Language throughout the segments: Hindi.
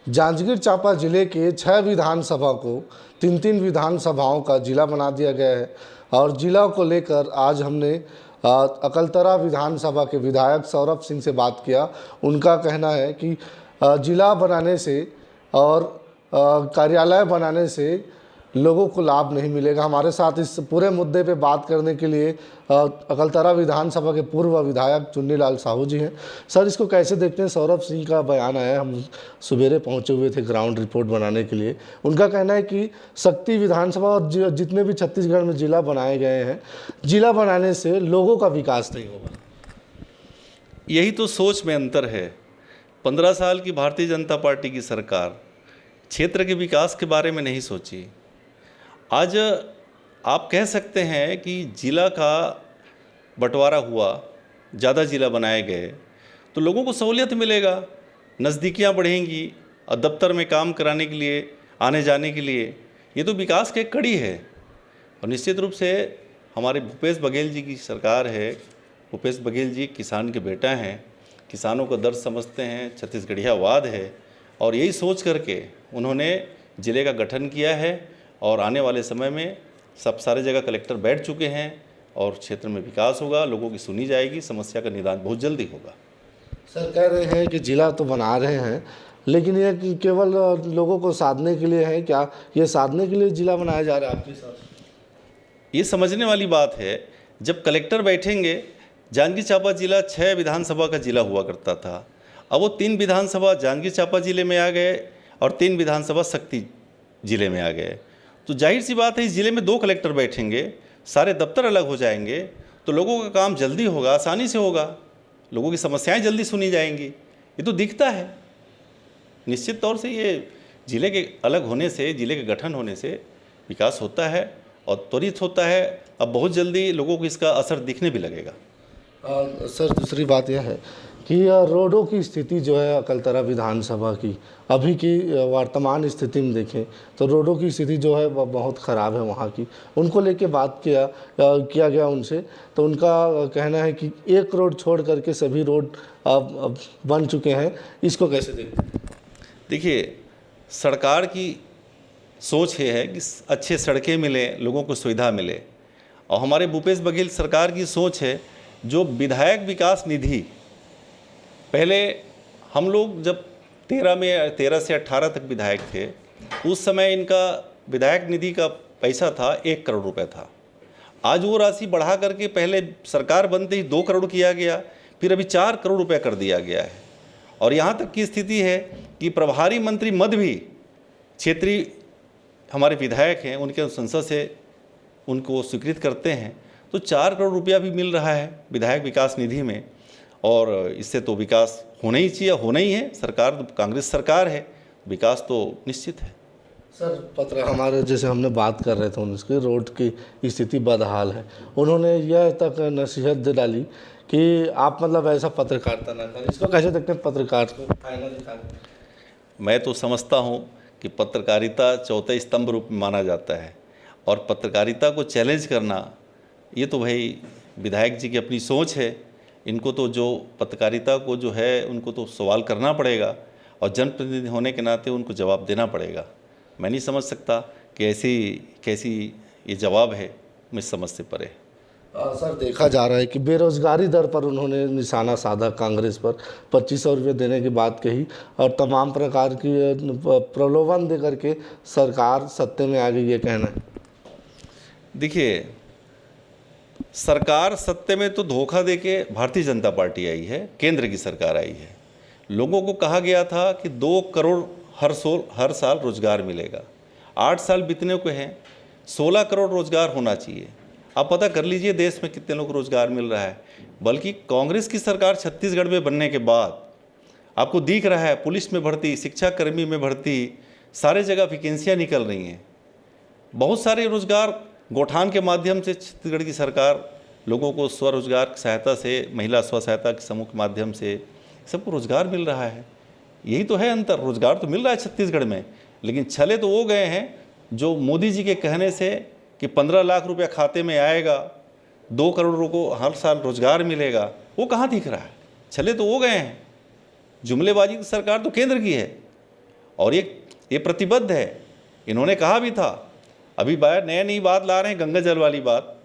जांजगीर चांपा जिले के 6 विधानसभा को 3-3 विधानसभाओं का जिला बना दिया गया है। और जिला को लेकर आज हमने अकलतरा विधानसभा के विधायक सौरभ सिंह से बात किया। उनका कहना है कि जिला बनाने से और कार्यालय बनाने से लोगों को लाभ नहीं मिलेगा। हमारे साथ इस पूरे मुद्दे पे बात करने के लिए अकलतरा विधानसभा के पूर्व विधायक चुन्नीलाल साहू जी हैं। सर, इसको कैसे देखते हैं? सौरभ सिंह का बयान आया, हम सवेरे पहुंचे हुए थे ग्राउंड रिपोर्ट बनाने के लिए। उनका कहना है कि शक्ति विधानसभा और जितने भी छत्तीसगढ़ में जिला बनाए गए हैं, जिला बनाने से लोगों का विकास नहीं होगा। यही तो सोच में अंतर है। 15 साल की भारतीय जनता पार्टी की सरकार क्षेत्र के विकास के बारे में नहीं सोची। आज आप कह सकते हैं कि जिला का बंटवारा हुआ, ज़्यादा जिला बनाए गए तो लोगों को सहूलियत मिलेगा, नज़दीकियाँ बढ़ेंगी और दफ्तर में काम कराने के लिए, आने जाने के लिए ये तो विकास की एक कड़ी है। और निश्चित रूप से हमारे भूपेश बघेल जी की सरकार है। भूपेश बघेल जी किसान के बेटा हैं, किसानों का दर्द समझते हैं, छत्तीसगढ़ियावाद है और यही सोच करके उन्होंने ज़िले का गठन किया है। और आने वाले समय में सब सारे जगह कलेक्टर बैठ चुके हैं और क्षेत्र में विकास होगा, लोगों की सुनी जाएगी, समस्या का निदान बहुत जल्दी होगा। सर, कह रहे हैं कि जिला तो बना रहे हैं, लेकिन ये केवल लोगों को साधने के लिए है क्या? ये साधने के लिए जिला बनाया जा रहा है आपके साथ? ये समझने वाली बात है। जब कलेक्टर बैठेंगे, जांजगीर चांपा जिला 6 विधानसभा का जिला हुआ करता था, अब वो 3 विधानसभा जांजगीर चांपा जिले में आ गए और 3 विधानसभा शक्ति जिले में आ गए। तो जाहिर सी बात है, इस ज़िले में 2 कलेक्टर बैठेंगे, सारे दफ्तर अलग हो जाएंगे तो लोगों का काम जल्दी होगा, आसानी से होगा, लोगों की समस्याएं जल्दी सुनी जाएंगी। ये तो दिखता है। निश्चित तौर से ये ज़िले के अलग होने से, ज़िले के गठन होने से विकास होता है और त्वरित होता है। अब बहुत जल्दी लोगों को इसका असर दिखने भी लगेगा। सर, दूसरी बात यह है कि रोडों की स्थिति जो है अकलतरा विधानसभा की अभी की वर्तमान स्थिति में देखें तो रोडों की स्थिति जो है वह बहुत ख़राब है वहाँ की। उनको लेके बात किया गया उनसे, तो उनका कहना है कि एक रोड छोड़ करके सभी रोड अब बन चुके हैं। इसको कैसे देखते हैं? देखिए, सरकार की सोच ये है कि अच्छे सड़कें मिलें, लोगों को सुविधा मिले। और हमारे भूपेश बघेल सरकार की सोच है जो विधायक विकास निधि, पहले हम लोग जब 13 से 18 तक विधायक थे, उस समय इनका विधायक निधि का पैसा था 1 करोड़ रुपए था। आज वो राशि बढ़ा करके पहले सरकार बनते ही 2 करोड़ किया गया, फिर अभी 4 करोड़ रुपए कर दिया गया है। और यहाँ तक की स्थिति है कि प्रभारी मंत्री मद भी क्षेत्रीय हमारे विधायक हैं, उनके संसद से उनको स्वीकृत करते हैं, तो 4 करोड़ रुपया भी मिल रहा है विधायक विकास निधि में। और इससे तो विकास होना ही चाहिए, होना ही है। सरकार तो कांग्रेस सरकार है, विकास तो निश्चित है। सर, पत्र हमारे जैसे हमने बात कर रहे थे उनके रोड की स्थिति बदहाल है। उन्होंने यह तक नसीहत दे डाली कि आप मतलब ऐसा पत्रकारिता ना करें। इसको कैसे देखते हैं? पत्रकार को आईना दिखा दें। मैं तो समझता हूँ कि पत्रकारिता चौथे स्तंभ रूप में माना जाता है और पत्रकारिता को चैलेंज करना ये तो भाई विधायक जी की अपनी सोच है। इनको तो जो पत्रकारिता को जो है उनको तो सवाल करना पड़ेगा और जनप्रतिनिधि होने के नाते उनको जवाब देना पड़ेगा। मैं नहीं समझ सकता कि कैसी ये जवाब है, मैं समझ से परे। सर, देखा जा रहा है कि बेरोजगारी दर पर उन्होंने निशाना साधा, कांग्रेस पर 2500 रुपये देने की बात कही और तमाम प्रकार की प्रलोभन दे करके सरकार सत्ते में आ गई, ये कहना है। देखिए, सरकार सत्ते में तो धोखा देके भारतीय जनता पार्टी आई है, केंद्र की सरकार आई है। लोगों को कहा गया था कि 2 करोड़ हर साल रोजगार मिलेगा। 8 साल बीतने को हैं, 16 करोड़ रोजगार होना चाहिए। आप पता कर लीजिए देश में कितने लोग रोजगार मिल रहा है। बल्कि कांग्रेस की सरकार छत्तीसगढ़ में बनने के बाद आपको दिख रहा है पुलिस में भर्ती, शिक्षाकर्मी में भर्ती, सारे जगह वैकेंसियाँ निकल रही हैं। बहुत सारे रोजगार गौठान के माध्यम से छत्तीसगढ़ की सरकार लोगों को स्वरोजगार सहायता से, महिला स्व सहायता के समूह के माध्यम से सबको रोजगार मिल रहा है। यही तो है अंतर। रोजगार तो मिल रहा है छत्तीसगढ़ में, लेकिन छले तो वो गए हैं जो मोदी जी के कहने से कि 15 लाख रुपया खाते में आएगा, 2 करोड़ को हर साल रोजगार मिलेगा, वो कहाँ दिख रहा है? छले तो वो गए हैं। जुमलेबाजी की सरकार तो केंद्र की है और ये प्रतिबद्ध है। इन्होंने कहा भी था, अभी नई बात ला रहे हैं गंगा जल वाली बात।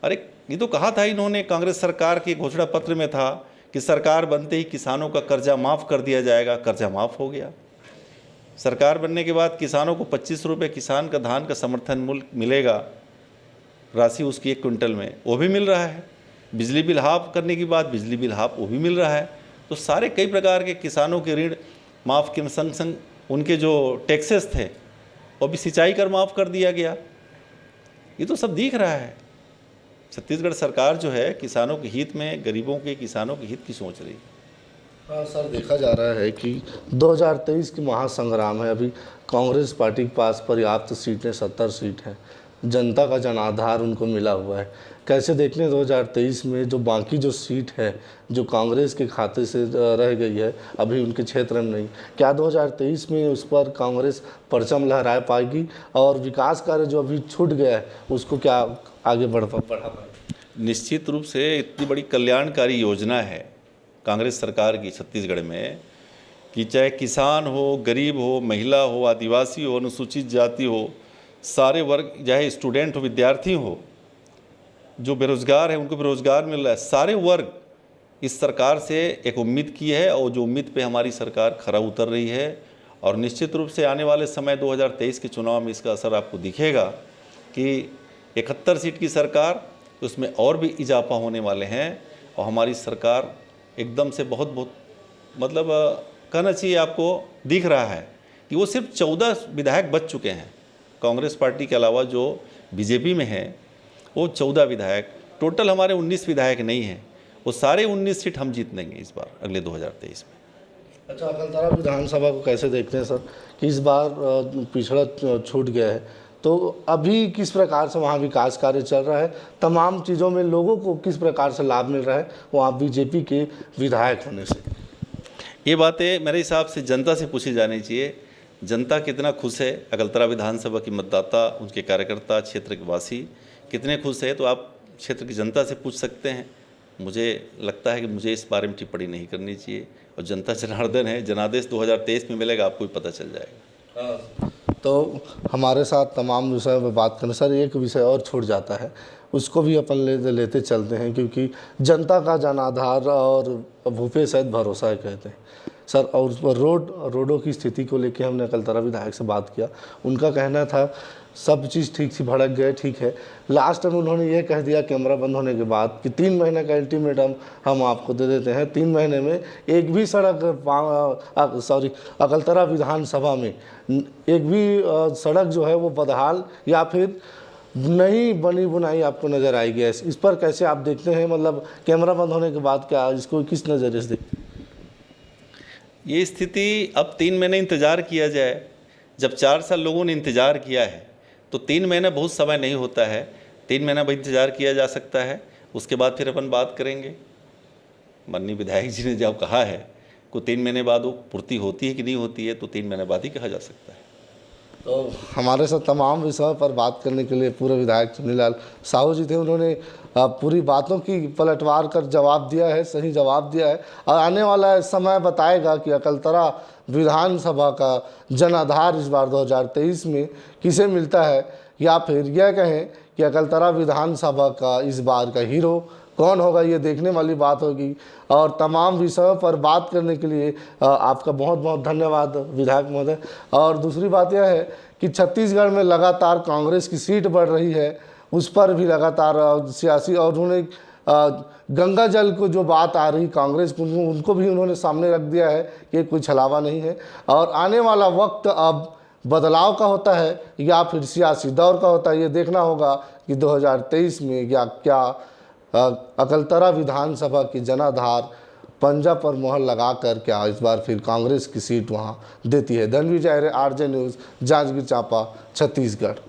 अरे ये तो कहा था इन्होंने, कांग्रेस सरकार के घोषणा पत्र में था कि सरकार बनते ही किसानों का कर्जा माफ़ कर दिया जाएगा। कर्जा माफ़ हो गया। सरकार बनने के बाद किसानों को 25 रुपये किसान का धान का समर्थन मूल्य मिलेगा, राशि उसकी 1 क्विंटल में, वो भी मिल रहा है। बिजली बिल हाफ करने के बाद बिजली बिल हाफ वो भी मिल रहा है। तो सारे कई प्रकार के किसानों के ऋण माफ़ के संग संग उनके जो टैक्सेस थे वो भी सिंचाई कर माफ़ कर दिया गया। ये तो सब दिख रहा है। छत्तीसगढ़ सरकार जो है किसानों के हित में, गरीबों के किसानों के हित की सोच रही है। हाँ सर, देखा जा रहा है कि 2023 की महासंग्राम है। अभी कांग्रेस पार्टी के पास पर्याप्त सीटें 70 सीट हैं, जनता का जनाधार उनको मिला हुआ है। कैसे देखने 2023 में जो बाकी जो सीट है जो कांग्रेस के खाते से रह गई है अभी उनके क्षेत्र में नहीं, क्या 2023 में उस पर कांग्रेस परचम लहरा पाएगी और विकास कार्य जो अभी छूट गया है उसको क्या आगे बढ़ा पाएगी? निश्चित रूप से इतनी बड़ी कल्याणकारी योजना है कांग्रेस सरकार की छत्तीसगढ़ में कि चाहे किसान हो, गरीब हो, महिला हो, आदिवासी हो, अनुसूचित जाति हो, सारे वर्ग, चाहे स्टूडेंट हो, विद्यार्थी हो, जो बेरोजगार है उनको भी रोजगार मिल रहा है। सारे वर्ग इस सरकार से एक उम्मीद की है और जो उम्मीद पे हमारी सरकार खरा उतर रही है। और निश्चित रूप से आने वाले समय 2023 के चुनाव में इसका असर आपको दिखेगा कि 71 सीट की सरकार, उसमें और भी इजाफा होने वाले हैं। और हमारी सरकार एकदम से बहुत मतलब कहना चाहिए आपको दिख रहा है कि वो सिर्फ 14 विधायक बच चुके हैं। कांग्रेस पार्टी के अलावा जो बीजेपी में है वो 14 विधायक, टोटल हमारे 19 विधायक नहीं हैं। वो सारे 19 सीट हम जीत लेंगे इस बार अगले 2023 में। अच्छा, अकलतरा विधानसभा को कैसे देखते हैं सर कि इस बार पिछड़ा छूट गया है, तो अभी किस प्रकार से वहाँ विकास कार्य चल रहा है, तमाम चीज़ों में लोगों को किस प्रकार से लाभ मिल रहा है वहाँ बीजेपी के विधायक होने से? ये बातें मेरे हिसाब से जनता से पूछी जानी चाहिए। जनता कितना खुश है, अकलतरा विधानसभा की मतदाता, उनके कार्यकर्ता, क्षेत्र के वासी कितने खुश है, तो आप क्षेत्र की जनता से पूछ सकते हैं। मुझे लगता है कि मुझे इस बारे में टिप्पणी नहीं करनी चाहिए। और जनता जनार्दन है, जनादेश 2023 में मिलेगा, आपको भी पता चल जाएगा। तो हमारे साथ तमाम विषयों पर बात करने, सर एक विषय और छूट जाता है, उसको भी अपन लेते चलते हैं क्योंकि जनता का जनाधार और भूपेश है भरोसा है कहते हैं सर। और रोडों की स्थिति को लेकर हमने अकलतरा विधायक से बात किया। उनका कहना था सब चीज़ ठीक सी भड़क गए, ठीक है। लास्ट में उन्होंने ये कह दिया कैमरा बंद होने के बाद कि 3 महीने का अल्टीमेटम हम आपको दे देते हैं। 3 महीने में एक भी सड़क अकलतरा विधानसभा में एक भी सड़क जो है वो बदहाल या फिर नई बनी बुनाई आपको नज़र आएगी। इस पर कैसे आप देखते हैं, मतलब कैमरा बंद होने के बाद क्या इसको किस नज़रिए से देखते हैं? ये स्थिति अब 3 महीने इंतज़ार किया जाए। जब 4 साल लोगों ने इंतज़ार किया है तो 3 महीना बहुत समय नहीं होता है। 3 महीना भी इंतज़ार किया जा सकता है, उसके बाद फिर अपन बात करेंगे। माननीय विधायक जी ने जब कहा है को 3 महीने बाद वो पूर्ति होती है कि नहीं होती है, तो 3 महीने बाद ही कहा जा सकता है। तो हमारे साथ तमाम विषयों पर बात करने के लिए पूर्व विधायक चुन्नीलाल साहू जी थे। उन्होंने पूरी बातों की पलटवार कर जवाब दिया है, सही जवाब दिया है। और आने वाला समय बताएगा कि अकलतरा विधानसभा का जनाधार इस बार 2023 में किसे मिलता है, या फिर यह कहें कि अकलतरा विधानसभा का इस बार का हीरो कौन होगा, ये देखने वाली बात होगी। और तमाम विषयों पर बात करने के लिए आपका बहुत बहुत धन्यवाद विधायक महोदय। और दूसरी बात यह है कि छत्तीसगढ़ में लगातार कांग्रेस की सीट बढ़ रही है, उस पर भी लगातार सियासी, और उन्होंने गंगा जल को जो बात आ रही कांग्रेस को, उनको भी उन्होंने सामने रख दिया है कि कोई छलावा नहीं है। और आने वाला वक्त अब बदलाव का होता है या फिर सियासी दौर का होता है, ये देखना होगा कि 2023 में या क्या अकलतरा विधानसभा की जनाधार पंजा पर मोहर लगाकर क्या इस बार फिर कांग्रेस की सीट वहां देती है। Dhanvijay RJ news, Janjgir Champa, Chhattisgarh.